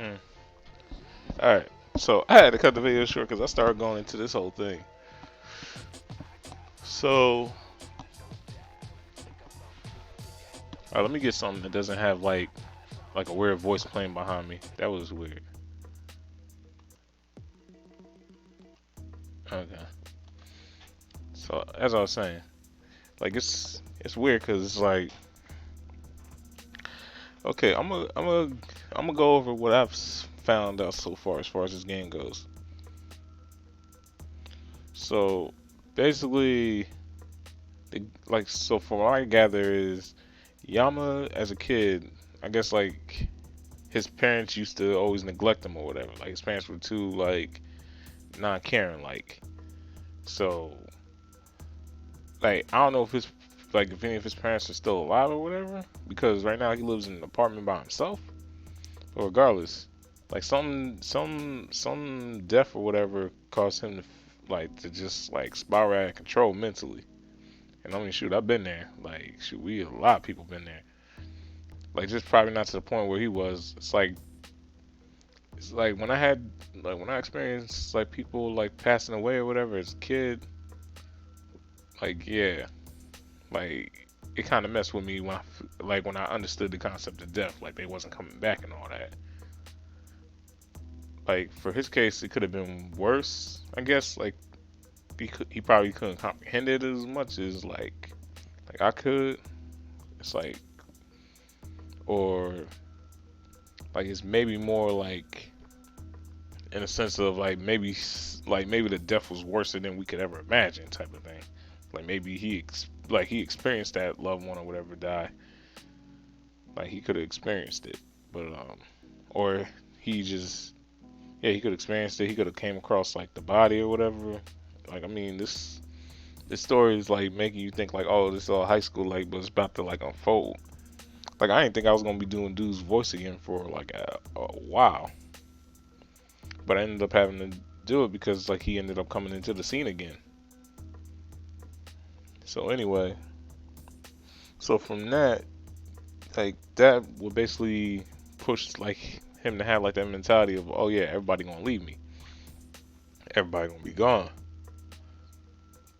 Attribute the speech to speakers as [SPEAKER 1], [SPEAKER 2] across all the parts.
[SPEAKER 1] Hmm. All right. So I had to cut the video short because I started going into this whole thing. So, let me get something that doesn't have like a weird voice playing behind me. That was weird. Okay. So as I was saying, like it's weird because it's like, okay, I'm gonna go over what I've found out so far as this game goes. So basically, so from what I gather is Yama as a kid, I guess like his parents used to always neglect him or whatever. Like his parents were too like not caring like. So like I don't know if his like if any of his parents are still alive or whatever because right now he lives in an apartment by himself. But regardless, like some death or whatever caused him to like to just like spiral out of control mentally. And I mean, shoot, I've been there. Like, shoot, a lot of people been there. Like, just probably not to the point where he was. It's like when I had, like, when I experienced like people like passing away or whatever as a kid. Like, yeah, like it kind of messed with me when when I understood the concept of death. Like, they wasn't coming back and all that. Like for his case, it could have been worse. I guess like he probably couldn't comprehend it as much as like I could. It's like or like it's maybe more like in a sense of like maybe the death was worse than we could ever imagine type of thing. Like maybe he experienced that loved one or whatever die. Like he could have experienced it, but or he just he could have experienced it. He could have came across like the body or whatever. Like I mean this story is like making you think like oh this is all high school like but it's about to like unfold. Like I didn't think I was gonna be doing dude's voice again for like a while. But I ended up having to do it because like he ended up coming into the scene again. So anyway, so from that, like that would basically push like him to have like that mentality of oh yeah, everybody gonna leave me, everybody gonna be gone.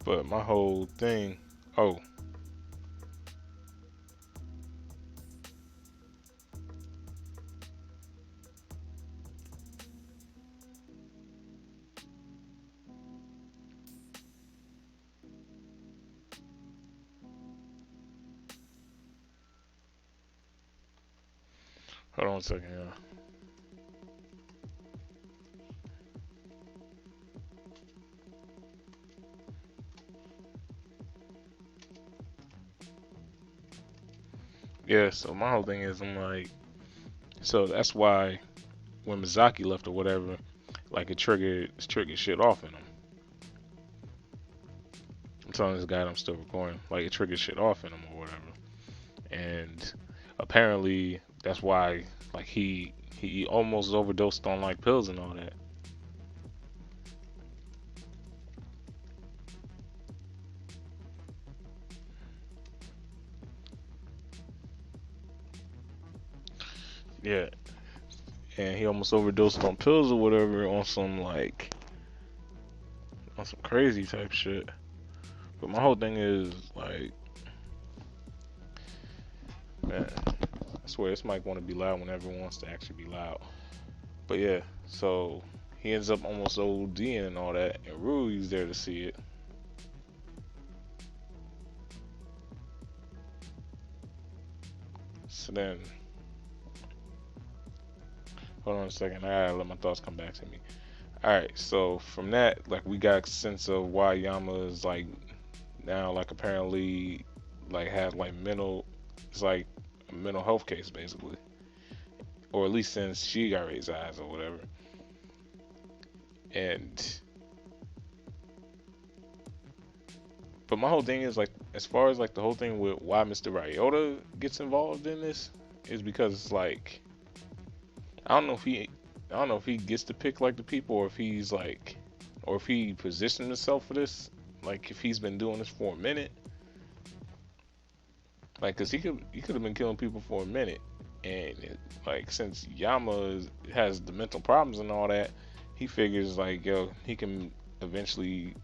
[SPEAKER 1] But my whole thing, oh, hold on a second, yeah. Yeah, so my whole thing is I'm like, so that's why when Mizaki left or whatever, like it triggered shit off in him. I'm telling this guy that I'm still recording, like it triggered shit off in him or whatever. And apparently that's why like he almost overdosed on like pills and all that. Yeah, and he almost overdosed on pills or whatever on some crazy type shit. But my whole thing is like, man, I swear this mic want to be loud when everyone wants to actually be loud. But yeah, so he ends up almost ODing and all that, and Rui's there to see it. So then, hold on a second, I gotta let my thoughts come back to me. Alright, so from that, like we got a sense of why Yama is like now like apparently like had like it's like a mental health case basically. Or at least since she got raised eyes or whatever. And but my whole thing is like as far as like the whole thing with why Mr. Ryota gets involved in this is because it's like I don't know if he I don't know if he gets to pick like the people or if he's like or if he positioned himself for this like if he's been doing this for a minute like cuz he could have been killing people for a minute And like since has the mental problems and all that, he figures like yo he can eventually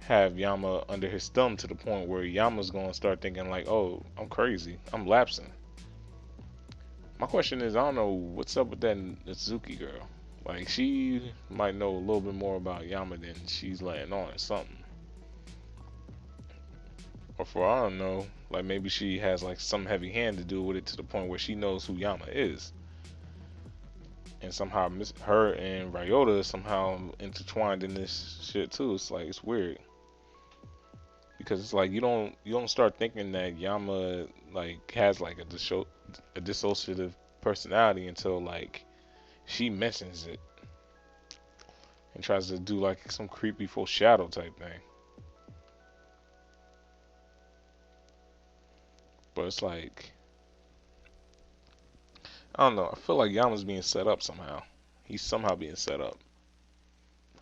[SPEAKER 1] have Yama under his thumb to the point where Yama's gonna start thinking like, oh, I'm crazy, I'm lapsing. My question is, I don't know what's up with that Natsuki girl. Like she might know a little bit more about Yama than she's letting on or something. Or for all I don't know, like maybe she has like some heavy hand to do with it to the point where she knows who Yama is. And somehow her and Ryota somehow intertwined in this shit too. It's like it's weird. Because it's like you don't start thinking that Yama like has like a dissociative personality until like she mentions it and tries to do like some creepy foreshadow type thing. But it's like I don't know. I feel like Yama's being set up somehow. He's somehow being set up.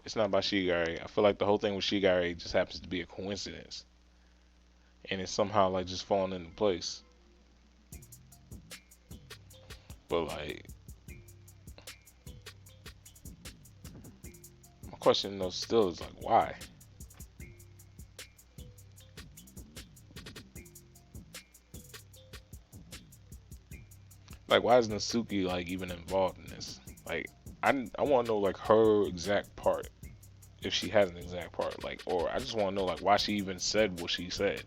[SPEAKER 1] It's not about Shigare. I feel like the whole thing with Shigare just happens to be a coincidence, and it's somehow like just falling into place. But like, my question though still is like, why? Like, why is Natsuki like even involved in this? Like, I want to know like her exact part, if she has an exact part, like, or I just want to know like why she even said what she said.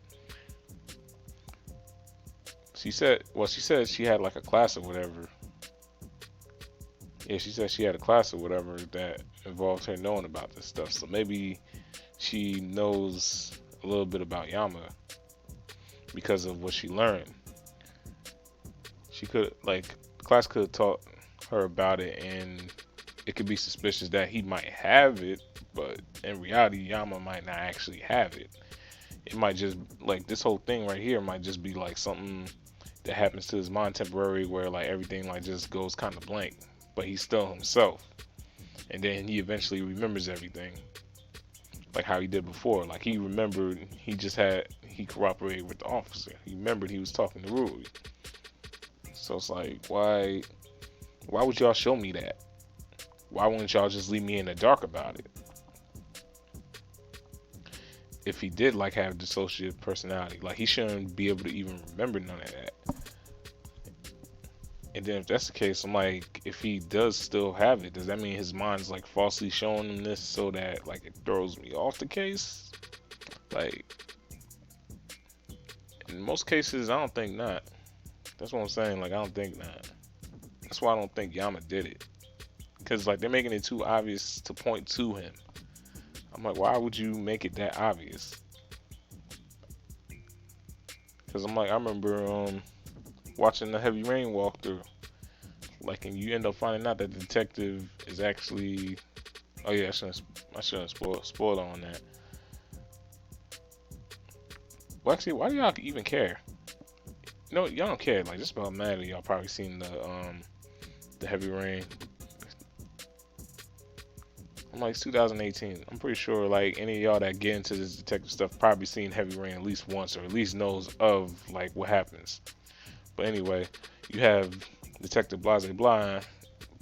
[SPEAKER 1] She said she had like a class or whatever. Yeah, she said she had a class or whatever that involved her knowing about this stuff. So maybe she knows a little bit about Yama because of what she learned. She could like the class could have taught her about it, and it could be suspicious that he might have it, but in reality, Yama might not actually have it. It might just like this whole thing right here might just be like something that happens to his mind temporary, where like everything like just goes kind of blank, but he's still himself, and then he eventually remembers everything, like how he did before. Like he remembered, he cooperated with the officer. He remembered he was talking to Rui. So it's like, why would y'all show me that? Why wouldn't y'all just leave me in the dark about it? If he did like have dissociative personality, like he shouldn't be able to even remember none of that. And then if that's the case, I'm like, if he does still have it, does that mean his mind's like falsely showing him this so that like it throws me off the case? Like, in most cases, I don't think not. That's what I'm saying. Like, I don't think not. That's why I don't think Yama did it. Because like they're making it too obvious to point to him. I'm like, why would you make it that obvious? Because I'm like, I remember watching the Heavy Rain walkthrough, like, and you end up finding out that the detective is actually, oh yeah, I shouldn't spoil on that. Well, actually, why do y'all even care? No, y'all don't care. Like, just about mad that y'all probably seen the Heavy Rain. I'm like, it's 2018. I'm pretty sure like any of y'all that get into this detective stuff probably seen Heavy Rain at least once, or at least knows of like what happens. But anyway, you have Detective Blase Blah,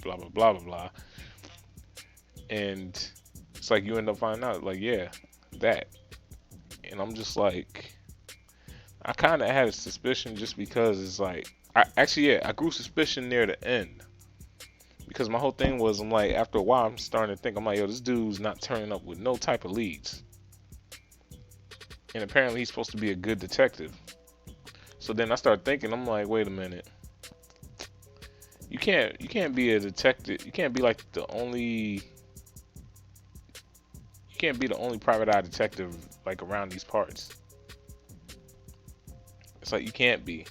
[SPEAKER 1] blah blah blah blah blah, and it's like you end up finding out like, yeah, that. And I'm just like, I kind of had a suspicion just because it's like, I grew suspicion near the end. Because my whole thing was, I'm like, after a while, I'm starting to think, I'm like, yo, this dude's not turning up with no type of leads. And apparently he's supposed to be a good detective. So then I started thinking, I'm like, wait a minute. You can't be a detective. You can't be like you can't be the only private eye detective like around these parts. It's like you can't be.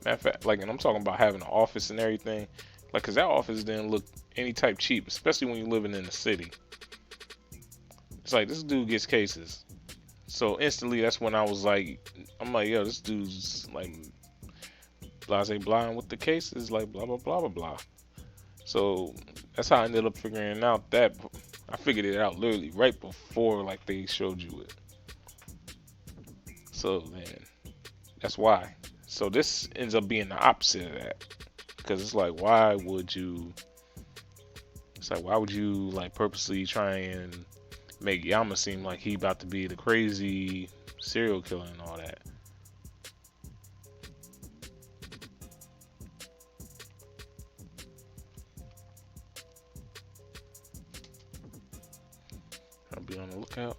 [SPEAKER 1] Matter of fact, like, and I'm talking about having an office and everything. Like, cause that office didn't look any type cheap, especially when you're living in the city. It's like, this dude gets cases. So instantly, that's when I was like, I'm like, yo, this dude's like, blase blind with the cases, like, blah, blah, blah, blah, blah. So that's how I ended up figuring out that. I figured it out literally right before, like, they showed you it. So, man, that's why. So this ends up being the opposite of that. because it's like, why would you? It's like, why would you like purposely try and make Yama seem like he about to be the crazy serial killer and all that? I'll be on the lookout.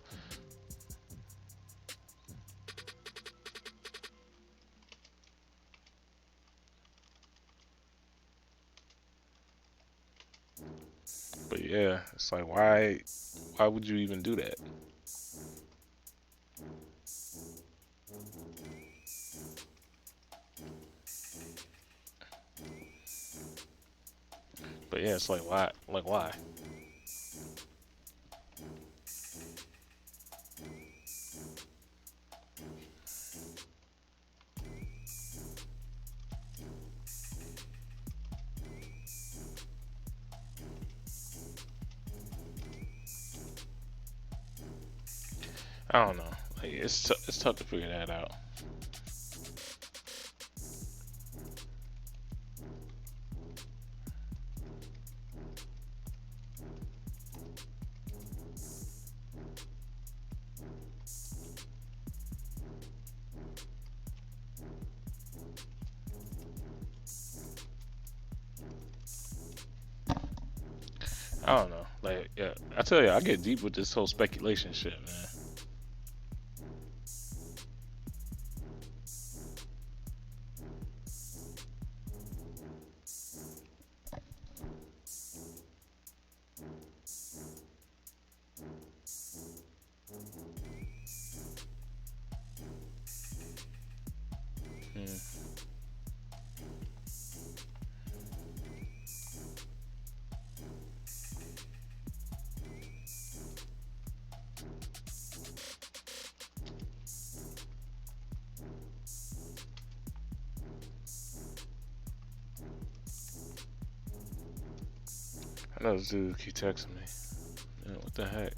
[SPEAKER 1] But yeah, it's like, why would you even do that? But yeah, it's like, why? Like, why? I don't know. Like, it's tough to figure that out. I don't know. Like, yeah, I tell you, I get deep with this whole speculation shit, man. Hmm. I know this dude keep texting me. Man, what the heck?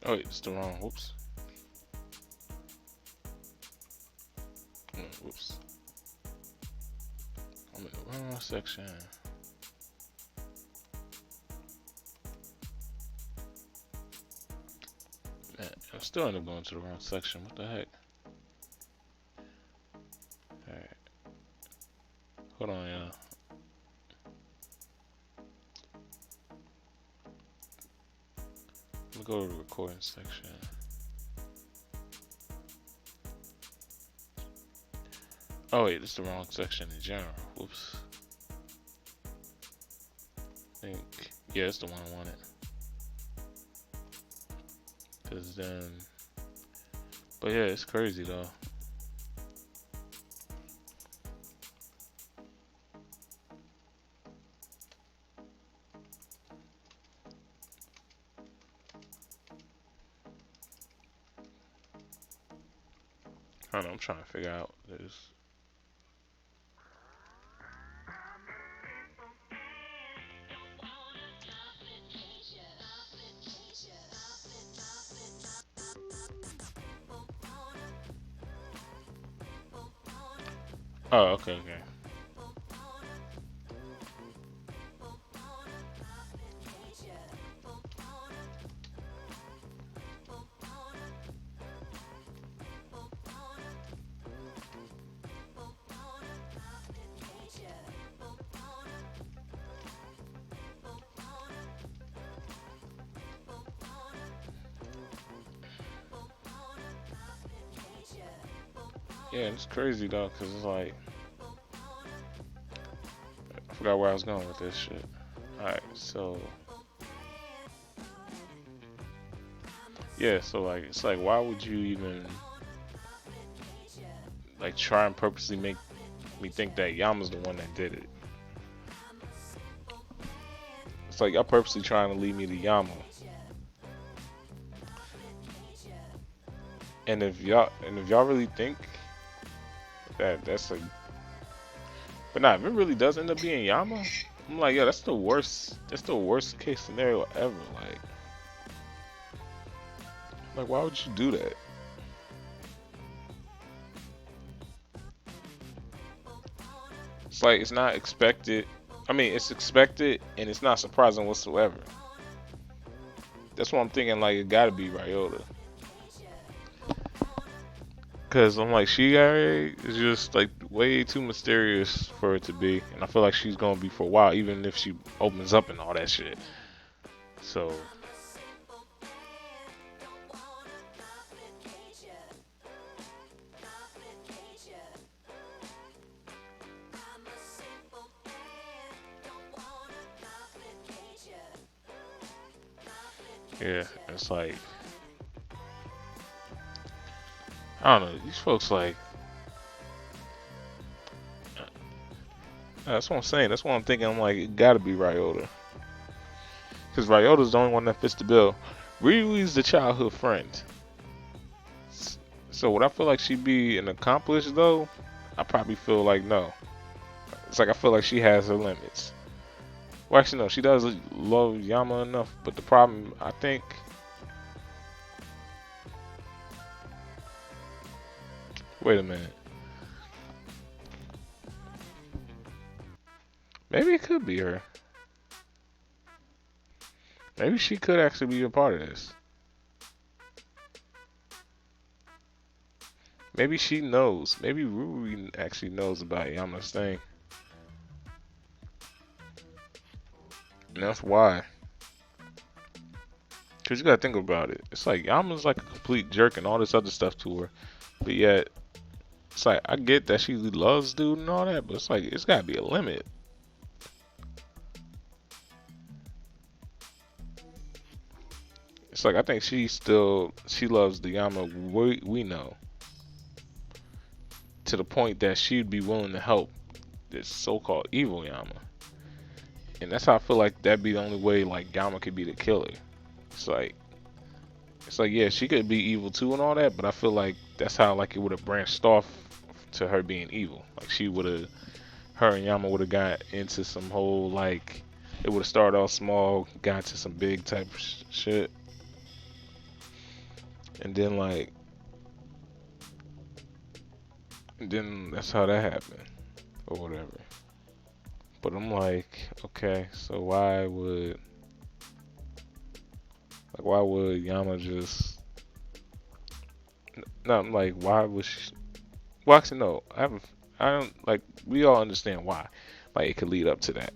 [SPEAKER 1] Oh, wait, it's the wrong. Whoops. Whoops. I'm in the wrong section. Man, I still end up going to the wrong section. What the heck? Alright. Hold on, y'all. Let me go to the recording section. Oh, wait, this is the wrong section in general. Whoops. I think. Yeah, it's the one I wanted. Because then. But yeah, it's crazy though. I don't know, I'm trying to figure out this. Oh, okay, okay. Yeah, it's crazy though, cause it's like I forgot where I was going with this shit. All right, so yeah, so like it's like why would you even like try and purposely make me think that Yama's the one that did it? It's like y'all purposely trying to lead me to Yama. And if y'all really think that that's like, but nah, if it really does end up being Yama, I'm like, yeah, that's the worst. That's the worst case scenario ever. Like why would you do that? It's like it's not expected. I mean, it's expected and it's not surprising whatsoever. That's what I'm thinking. Like it gotta be Ryota, cause I'm like Shigare is just like way too mysterious for it to be, and I feel like she's gonna be for a while, even if she opens up and all that shit. So yeah, it's like I don't know. These folks like that's what I'm saying. That's what I'm thinking. I'm like it gotta be Ryota, cause Ryota's the only one that fits the bill. Ryui's the childhood friend. So would I feel like she'd be an accomplice though? I probably feel like no. It's like I feel like she has her limits. Well, actually no, she does love Yama enough, but the problem I think, wait a minute, maybe it could be her. Maybe she could actually be a part of this. Maybe she knows. Maybe Ruri actually knows about Yama's thing. And that's why. Cause you gotta think about it. It's like Yama's like a complete jerk and all this other stuff to her. But yet, it's like I get that she loves dude and all that, but it's like it's gotta be a limit. It's like I think she loves the Yama we know to the point that she'd be willing to help this so-called evil Yama. And that's how I feel like that'd be the only way like Gama could be the killer. It's like yeah, she could be evil too and all that, but I feel like that's how like it would have branched off to her being evil. Like her and Yama would have got into some whole like it would have started off small, got to some big type of shit, and then that's how that happened or whatever. But I'm like, okay, so why would Yama just no? I'm like, why would she? Well, actually, no. I don't like. We all understand why. Like, it could lead up to that.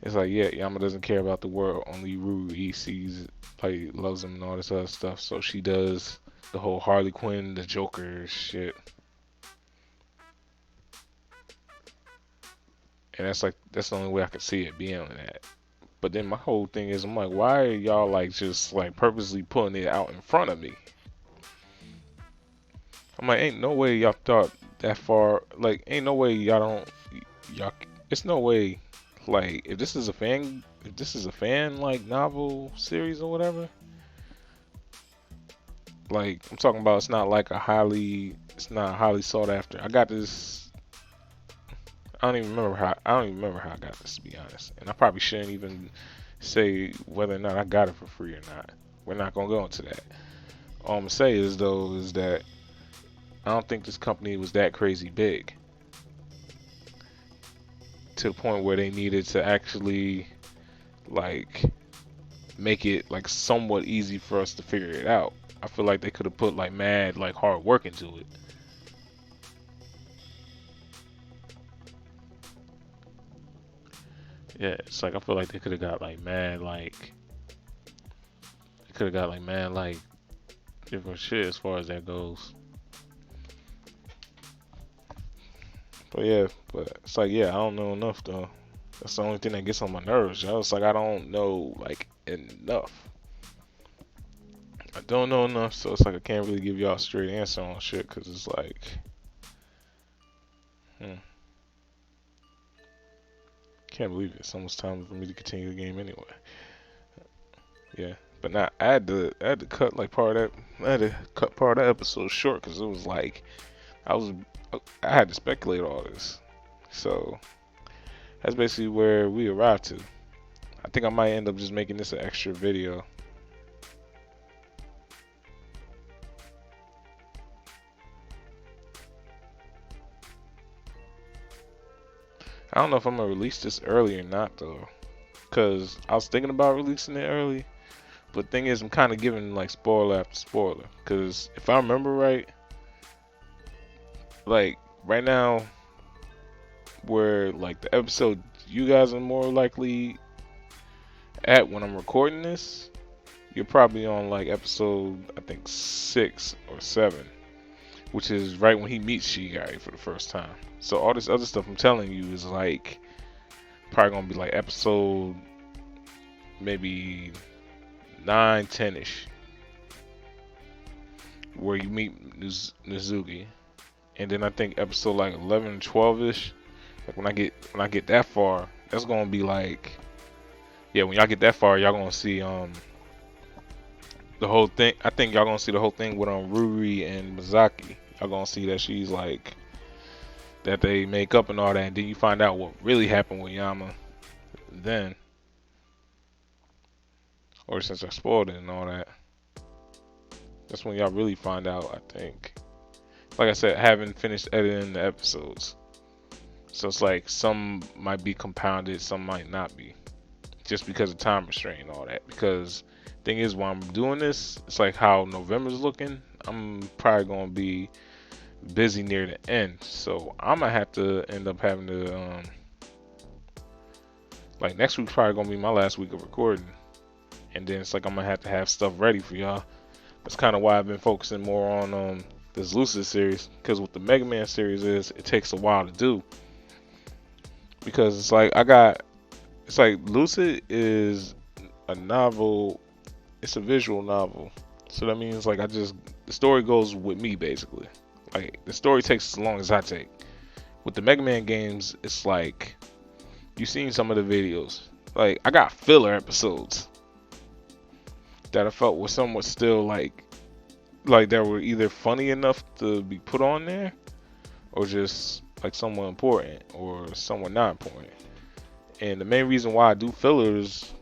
[SPEAKER 1] It's like, yeah, Yama doesn't care about the world. Only Ruri sees, like, loves him and all this other stuff. So she does the whole Harley Quinn, the Joker shit. And that's the only way I could see it being that. But then my whole thing is, I'm like, why are y'all like just like purposely putting it out in front of me? I'm like, ain't no way y'all thought that far. Like, ain't no way y'all. It's no way. Like, if this is a fan like novel series or whatever. Like, I'm talking about, it's not highly sought after. I got this. I don't even remember how I got this, to be honest. And I probably shouldn't even say whether or not I got it for free or not. We're not gonna go into that. All I'm gonna say is though is that I don't think this company was that crazy big to the point where they needed to actually like make it like somewhat easy for us to figure it out. I feel like they could have put like mad like hard work into it. Yeah, it's like I feel like they could have got like mad like they could have got like mad like different shit as far as that goes. But yeah, but it's like, yeah, I don't know enough though. That's the only thing that gets on my nerves, yo. It's like I don't know like enough. I don't know enough, so it's like I can't really give y'all a straight answer on shit, cause it's like, can't believe it. It's almost time for me to continue the game anyway. Yeah, but now I had to cut like part of that. I had to cut part of that episode short because it was like I was I had to speculate all this. So that's basically where we arrived to. I think I might end up just making this an extra video. I don't know if I'm gonna release this early or not though, cause I was thinking about releasing it early, but thing is I'm kind of giving like spoiler after spoiler. Cause if I remember right, like right now, where like the episode you guys are more likely at when I'm recording this, you're probably on like episode I think 6 or 7, which is right when he meets Shigai for the first time. So all this other stuff I'm telling you is like probably gonna be like episode maybe 9, 10ish, where you meet Nizuki, and then I think episode like 11, 12ish. Like when I get that far, that's gonna be like, yeah, when y'all get that far, y'all gonna see the whole thing. I think y'all gonna see the whole thing with Ruri and Mizaki. Y'all gonna see that she's like that they make up and all that, and then you find out what really happened with Yama then. Or since I spoiled it and all that, that's when y'all really find out, I think. Like I said, I haven't finished editing the episodes, so it's like some might be compounded, some might not be, just because of time restraint and all that. Because thing is, while I'm doing this, it's like how November's looking. I'm probably gonna be busy near the end, so I'm gonna have to end up having to like next week's probably gonna be my last week of recording, and then it's like I'm gonna have to have stuff ready for y'all. That's kind of why I've been focusing more on this Lucid series, because what the Mega Man series is, it takes a while to do, because it's like it's like Lucid is a novel, it's a visual novel, so that means like the story goes with me basically. Like the story takes as long as I take. With the Mega Man games, it's like you've seen some of the videos. Like I got filler episodes that I felt were somewhat still like that were either funny enough to be put on there, or just like somewhat important or somewhat not important. And the main reason why I do fillers,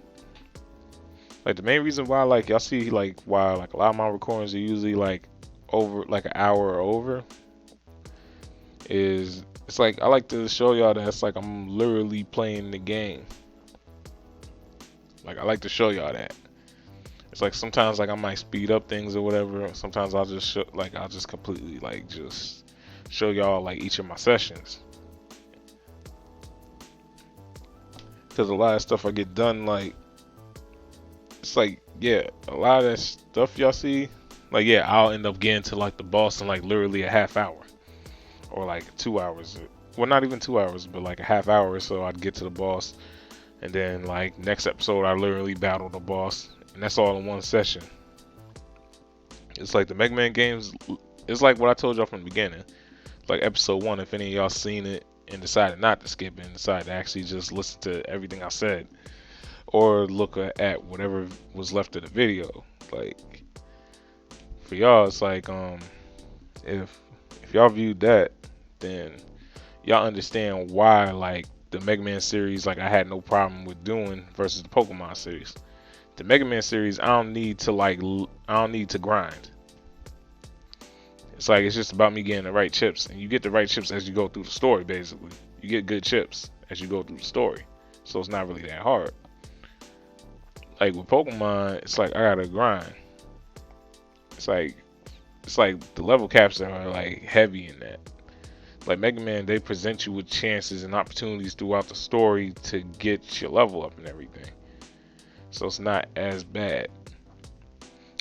[SPEAKER 1] like the main reason why like y'all see like why like a lot of my recordings are usually like over like an hour or over, is it's like I like to show y'all that it's like I'm literally playing the game. Like I like to show y'all that. It's like sometimes like I might speed up things or whatever. Sometimes I'll just I'll just completely like just show y'all like each of my sessions. Cause a lot of stuff I get done like it's like yeah, a lot of that stuff y'all see, like yeah, I'll end up getting to like the boss in like literally a half hour. Or like 2 hours. Well, not even 2 hours, but like a half hour or so I'd get to the boss. And then like next episode I literally battle the boss. And that's all in one session. It's like the Mega Man games, it's like what I told y'all from the beginning. Like episode 1, if any of y'all seen it and decided not to skip it and decided to actually just listen to everything I said. Or look at whatever was left of the video. Like for y'all it's like if y'all viewed that, then y'all understand why like the Mega Man series like I had no problem with doing versus the Pokemon series. The Mega Man series I don't need to grind. It's like it's just about me getting the right chips, and you get the right chips as you go through the story basically. You get good chips as you go through the story. So it's not really that hard. Like with Pokemon, it's like I gotta grind. It's like the level caps are like heavy in that. Like Mega Man, they present you with chances and opportunities throughout the story to get your level up and everything. So it's not as bad.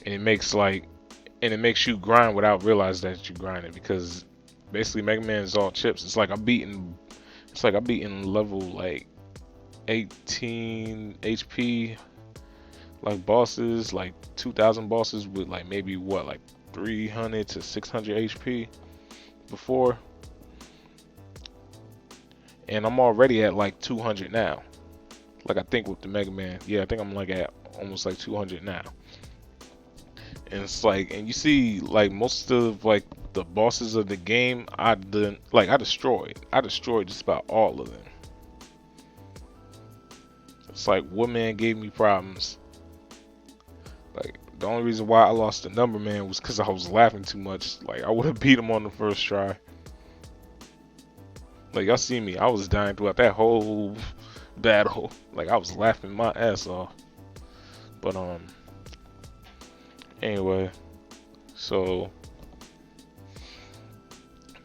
[SPEAKER 1] And it makes you grind without realizing that you're grinding, because basically Mega Man is all chips. It's like I'm beating level like 18 HP like bosses, like 2,000 bosses with like maybe what, like 300 to 600 HP before, and I'm already at like 200 now. Like I think with the Mega Man, yeah, I think I'm like at almost like 200 now. And it's like, and you see like most of like the bosses of the game, I destroyed just about all of them. It's like Woodman gave me problems. Like the only reason why I lost the Number Man was because I was laughing too much. Like I would have beat him on the first try. Like y'all see me, I was dying throughout that whole battle. Like I was laughing my ass off. But anyway, so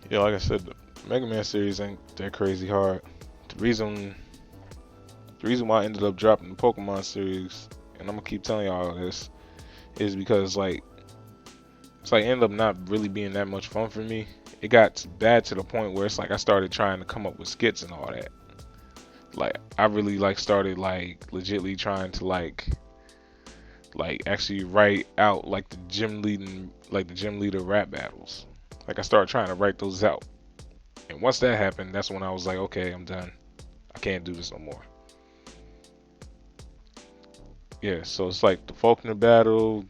[SPEAKER 1] yeah, like I said, the Mega Man series ain't that crazy hard. The reason why I ended up dropping the Pokemon series, and I'm gonna keep telling y'all this, is because like it's like ended up not really being that much fun for me. It got bad to the point where it's like I started trying to come up with skits and all that. Like I really like started like legitly trying to like actually write out like the gym leader rap battles. Like I started trying to write those out. And once that happened, that's when I was like, okay, I'm done. I can't do this no more. Yeah, so it's like the Faulkner battle,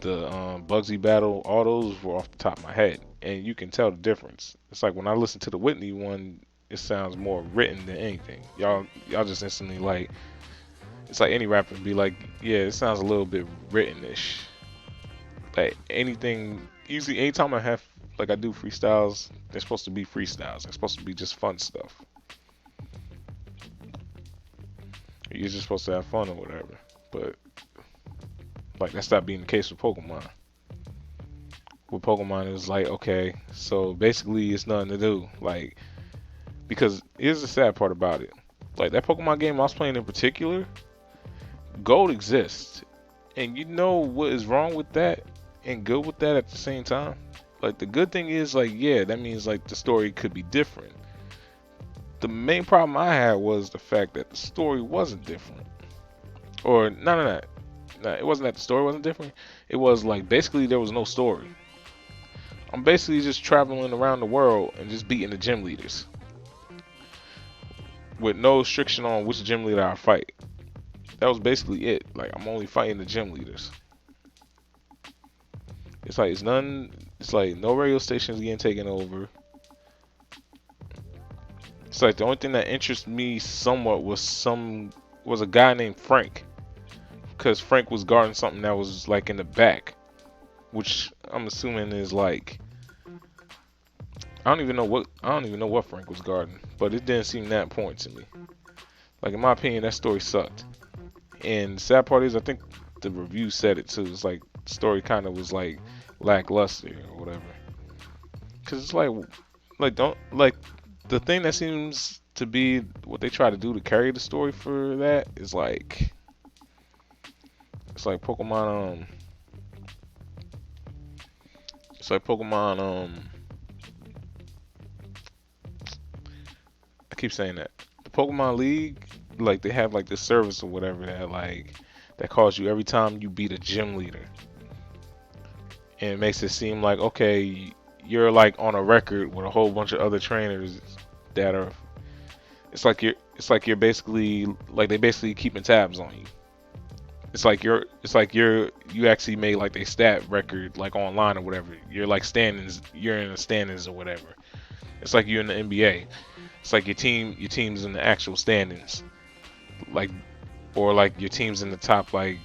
[SPEAKER 1] the Bugsy battle, all those were off the top of my head, and you can tell the difference. It's like when I listen to the Whitney one, it sounds more written than anything. Y'all just instantly like, it's like any rapper be like, yeah, it sounds a little bit written-ish. Like anything, usually anytime I do freestyles, they're supposed to be freestyles. They're supposed to be just fun stuff. You're just supposed to have fun or whatever. But like that stopped being the case with Pokemon. With Pokemon, it's like, okay, so basically it's nothing to do. Like, because here's the sad part about it. Like that Pokemon game I was playing in particular, gold exists. And you know what is wrong with that and good with that at the same time? Like the good thing is like, yeah, that means like the story could be different. The main problem I had was the fact that the story wasn't different. Or no, it wasn't that the story wasn't different. It was like basically there was no story. I'm basically just traveling around the world and just beating the gym leaders with no restriction on which gym leader I fight. That was basically it. Like I'm only fighting the gym leaders. It's like no radio stations getting taken over. It's like the only thing that interests me somewhat was a guy named Frank, because Frank was guarding something that was like in the back, which I'm assuming is like, I don't even know what Frank was guarding, but it didn't seem that important to me. Like in my opinion, that story sucked. And the sad part is, I think the review said it too. It's like the story kind of was like lackluster or whatever. Cause it's like don't like the thing that seems to be what they try to do to carry the story for that is like, it's like Pokemon I keep saying that. The Pokemon League, like they have like this service or whatever that calls you every time you beat a gym leader. And it makes it seem like, okay, you're like on a record with a whole bunch of other trainers that are, it's like you're basically like they basically keeping tabs on you. You actually made like a stat record like online or whatever. You're like you're in the standings or whatever. It's like you're in the NBA. It's like your team's in the actual standings. Like, or like your team's in the top like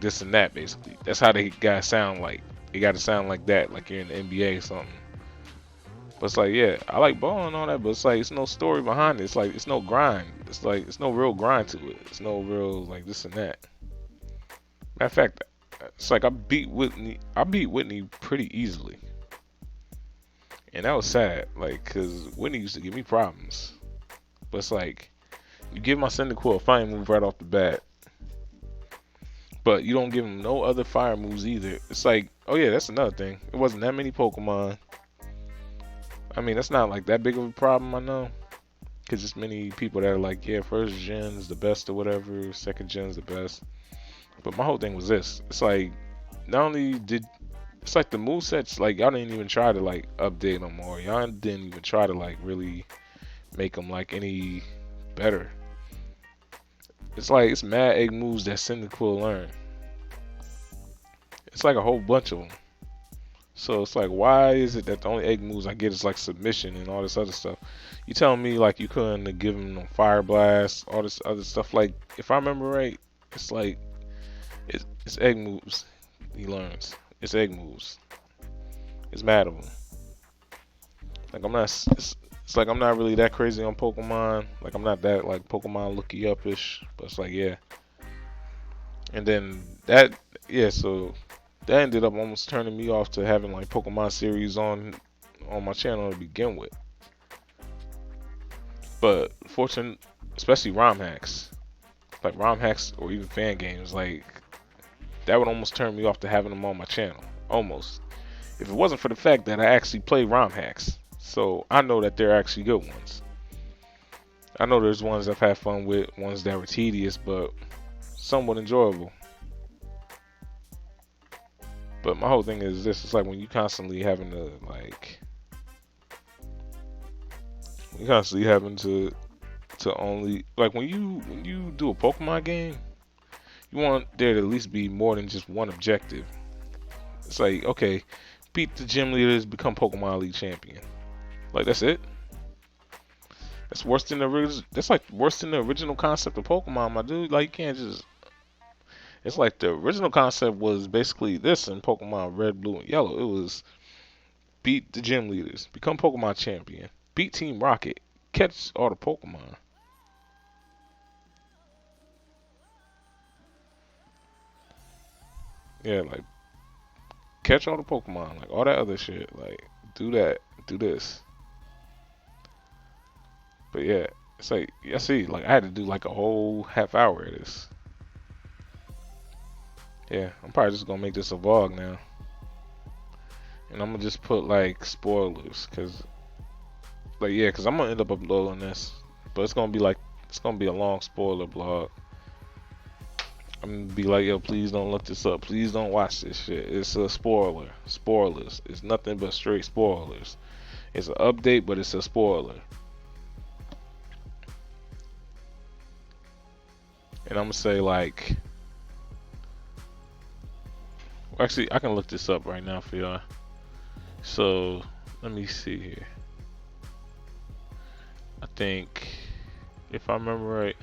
[SPEAKER 1] this and that basically. That's how they gotta sound like. They gotta sound like that, like you're in the NBA or something. But it's like, yeah, I like ball and all that, but it's like it's no story behind it. It's like it's no grind. It's like it's no real grind to it. It's no real like this and that. Matter of fact, it's like I beat Whitney pretty easily. And that was sad, like, cause Whitney used to give me problems. But it's like, you give my Cyndaquil a fire move right off the bat, but you don't give him no other fire moves either. It's like, oh yeah, that's another thing. It wasn't that many Pokemon. I mean, that's not like that big of a problem, I know. Because there's many people that are like, yeah, first gen is the best or whatever, second gen is the best. But my whole thing was this. It's like, not only did, it's like the move sets, like, y'all didn't even try to, like, update them, or y'all didn't even try to, like, really make them, like, any better. It's like, it's mad egg moves that Cyndaquil learn. It's like a whole bunch of them. So it's like, why is it that the only egg moves I get is like submission and all this other stuff? You telling me like you couldn't have given him fire blast, all this other stuff? Like, if I remember right, it's like it's egg moves he learns. It's egg moves. It's mad of him. Like I'm not. It's like I'm not really that crazy on Pokemon. Like I'm not that like Pokemon looky up-ish. But it's like yeah. And then that yeah. So that ended up almost turning me off to having like Pokemon series on my channel to begin with. But fortunate, especially ROM hacks, like ROM hacks or even fan games, like that would almost turn me off to having them on my channel. Almost. If it wasn't for the fact that I actually play ROM hacks, so I know that they're actually good ones. I know there's ones I've had fun with, ones that were tedious, but somewhat enjoyable. But my whole thing is this: it's like when you constantly having to like, you constantly having to only like when you do a Pokemon game, you want there to at least be more than just one objective. It's like okay, beat the gym leaders, become Pokemon League champion. Like that's it. That's worse than the original. That's like worse than the original concept of Pokemon, my dude. Like you can't just. It's like the original concept was basically this in Pokemon Red, Blue, and Yellow. It was beat the gym leaders, become Pokemon champion, beat Team Rocket, catch all the Pokemon. Yeah, like catch all the Pokemon, like all that other shit. Like do that, do this. But yeah, it's like I see. Like I had to do like a whole half hour of this. Yeah, I'm probably just gonna make this a vlog now, and I'm gonna just put like spoilers, cause like yeah, cause I'm gonna end up uploading this, but it's gonna be a long spoiler vlog. I'm gonna be like, yo, please don't look this up. Please don't watch this shit. It's a spoiler. Spoilers. It's nothing but straight spoilers. It's an update, but it's a spoiler. And I'm gonna say like, actually, I can look this up right now for y'all. So let me see here. I think if I remember right.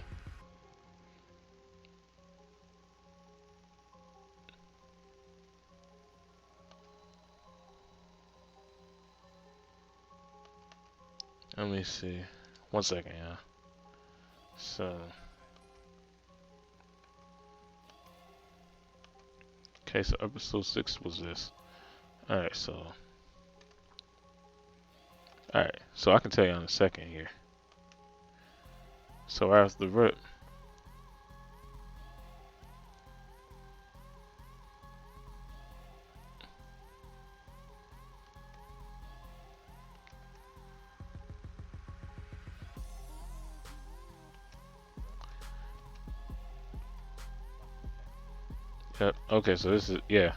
[SPEAKER 1] Let me see. One second, yeah. So, okay, so episode 6 was this. Alright, so I can tell you in a second here. So after the rip, yep, okay, so this is, yeah.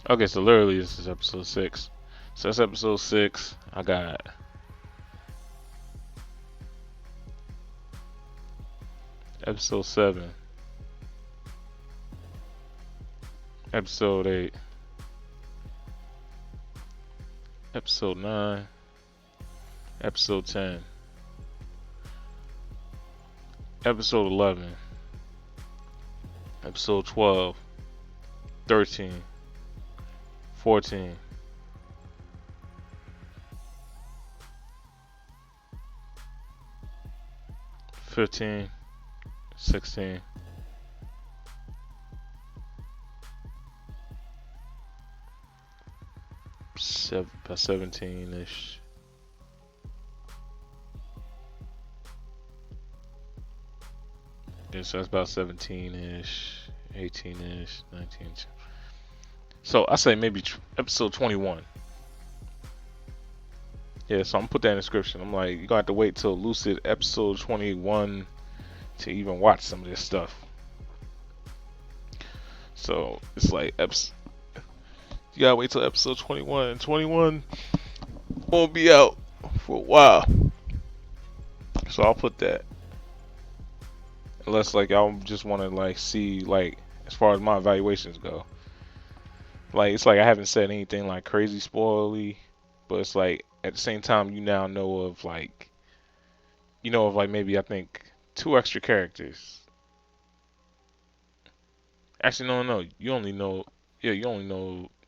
[SPEAKER 1] Okay, so literally this is episode 6. So that's episode 6. I got episode 7, episode 8, episode 9, episode 10, episode 11, episode 12, 13, 14, 15, 16, about 17-ish. Yeah, so that's about 17-ish, 18-ish, 19. So I say maybe episode 21. Yeah, so I'm gonna put that in the description. I'm like, you gonna have to wait till Lucid episode 21 to even watch some of this stuff. So it's like, you gotta wait till episode 21. And 21 won't be out for a while. So I'll put that. Unless like y'all just want to like see like as far as my evaluations go. Like it's like I haven't said anything like crazy spoily, but it's like at the same time you now know of like maybe I think two extra characters. Actually no, you only know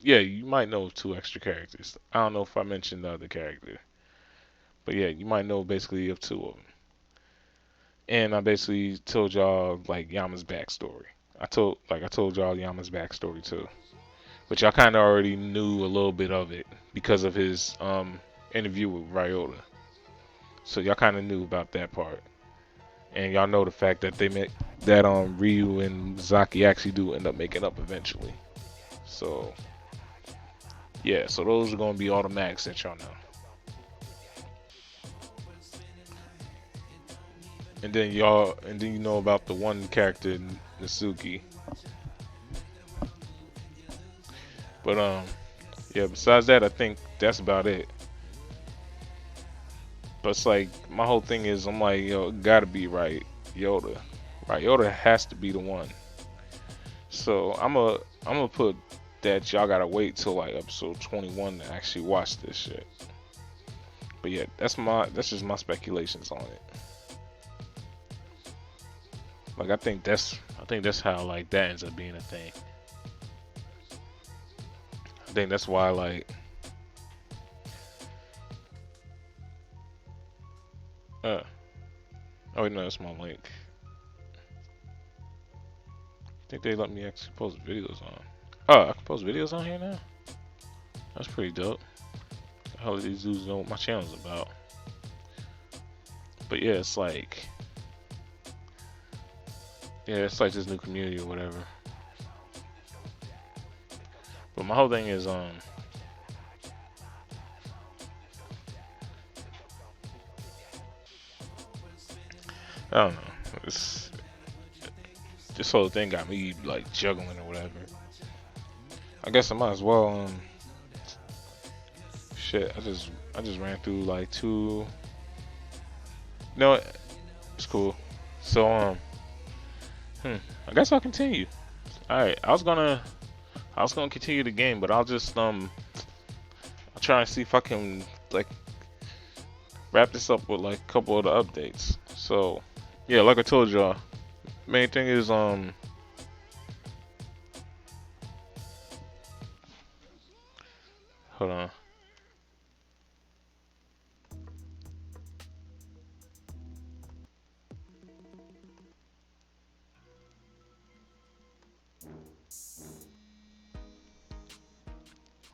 [SPEAKER 1] you might know of two extra characters. I don't know if I mentioned the other character. But yeah, you might know basically of two of them. And I basically told y'all like Yama's backstory. I told y'all Yama's backstory too. But y'all kind of already knew a little bit of it because of his interview with Ryota. So y'all kind of knew about that part, and y'all know the fact that Ryu and Zaki actually do end up making up eventually. So yeah, so those are gonna be automatics that y'all know. And then you know about the one character Nasuki. But yeah, besides that, I think that's about it. But it's like my whole thing is I'm like, yo, it gotta be right Yoda. Right, Yoda has to be the one. So I'm gonna put that y'all gotta wait till like episode 21 to actually watch this shit. But yeah, that's just my speculations on it. Like I think that's how like that ends up being a thing. I think that's why like uh oh wait, no, that's my link. I think they let me actually post videos on. Oh, I can post videos on here now? That's pretty dope. How do these dudes know what my channel's about? But yeah, it's like this new community or whatever. But my whole thing is I don't know. This whole thing got me like juggling or whatever. I guess I might as well shit, I just ran through like two. No, it's cool. So I guess I'll continue. All right, I was gonna continue the game, but I'll try and see if I can like wrap this up with like a couple of the updates. So yeah, like I told y'all, main thing is hold on.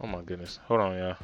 [SPEAKER 1] Oh my goodness, hold on, y'all.